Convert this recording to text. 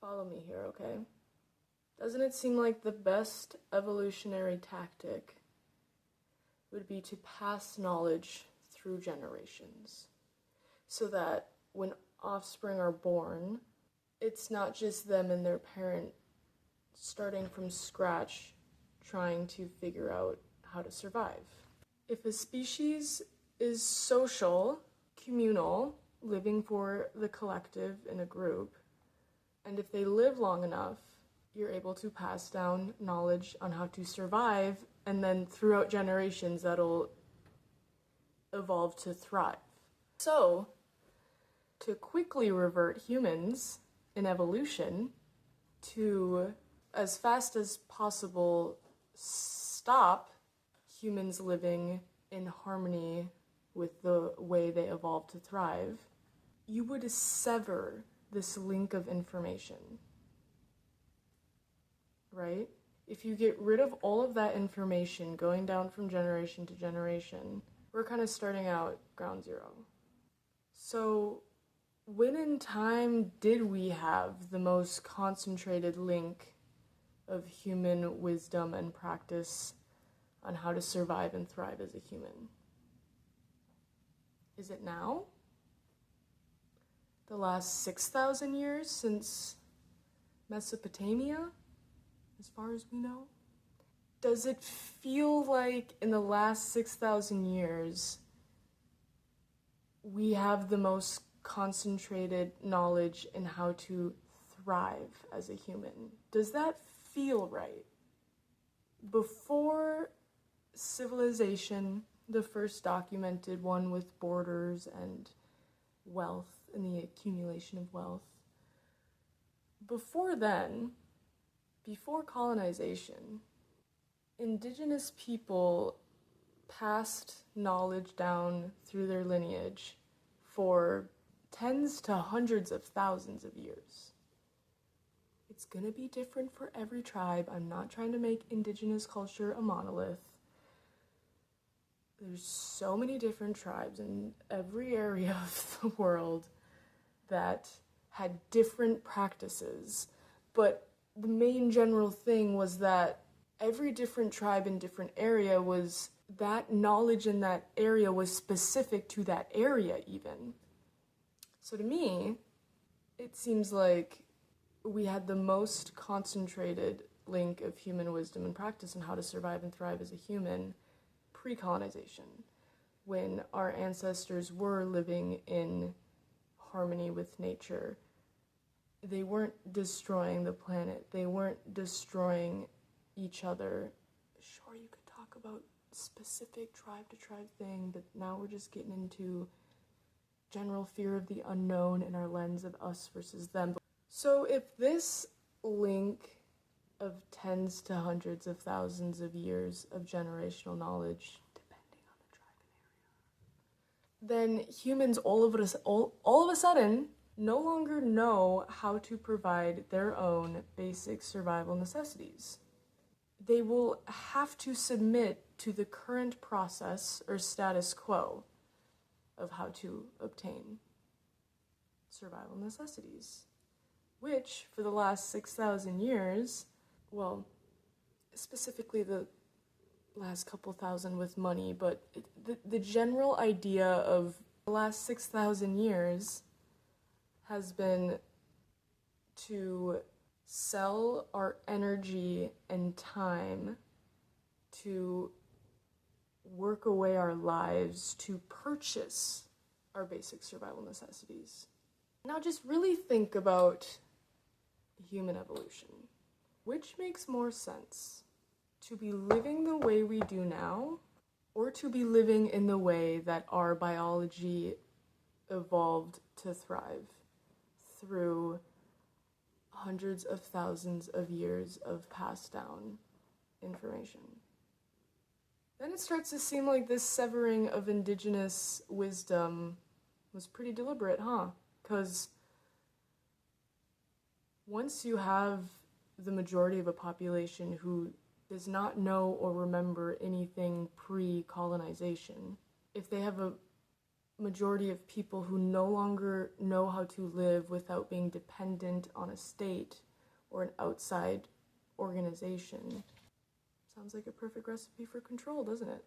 Follow me here, okay? Doesn't it seem like the best evolutionary tactic would be to pass knowledge through generations so that when offspring are born, it's not just them and their parent starting from scratch trying to figure out how to survive. If a species is social, communal, living for the collective in a group, and if they live long enough, you're able to pass down knowledge on how to survive, and then throughout generations that'll evolve to thrive. So, to quickly revert humans in evolution to, as fast as possible, stop humans living in harmony with the way they evolved to thrive, you would sever this link of information, right? If you get rid of all of that information going down from generation to generation, we're kind of starting out ground zero. So when in time did we have the most concentrated link of human wisdom and practice on how to survive and thrive as a human? Is it now? The last 6,000 years since Mesopotamia, as far as we know? Does it feel like in the last 6,000 years we have the most concentrated knowledge in how to thrive as a human? Does that feel right? Before civilization, the first documented one with borders and wealth and the accumulation of wealth, before then, before colonization, indigenous people passed knowledge down through their lineage for tens to hundreds of thousands of years. It's gonna be different for every tribe. I'm not trying to make indigenous culture a monolith. There's so many different tribes in every area of the world that had different practices, but the main general thing was that every different tribe in different area was, that knowledge in that area was specific to that area even. So to me, it seems like we had the most concentrated link of human wisdom and practice on how to survive and thrive as a human pre-colonization, when our ancestors were living in harmony with nature. They weren't destroying the planet. They weren't destroying each other. Sure, you could talk about specific tribe to tribe thing, but now we're just getting into general fear of the unknown in our lens of us versus them. So if this link of tens to hundreds of thousands of years of generational knowledge, depending on the tribe and area, then humans all of a sudden no longer know how to provide their own basic survival necessities. They will have to submit to the current process or status quo of how to obtain survival necessities, which for the last 6,000 years, well, specifically the last couple thousand with money, but the general idea of the last 6,000 years has been to sell our energy and time to work away our lives to purchase our basic survival necessities. Now just really think about human evolution. Which makes more sense? To be living the way we do now, or to be living in the way that our biology evolved to thrive through hundreds of thousands of years of passed down information? Then it starts to seem like this severing of indigenous wisdom was pretty deliberate, huh? Because once you have the majority of a population who does not know or remember anything pre-colonization, if they have a majority of people who no longer know how to live without being dependent on a state or an outside organization. Sounds like a perfect recipe for control, doesn't it?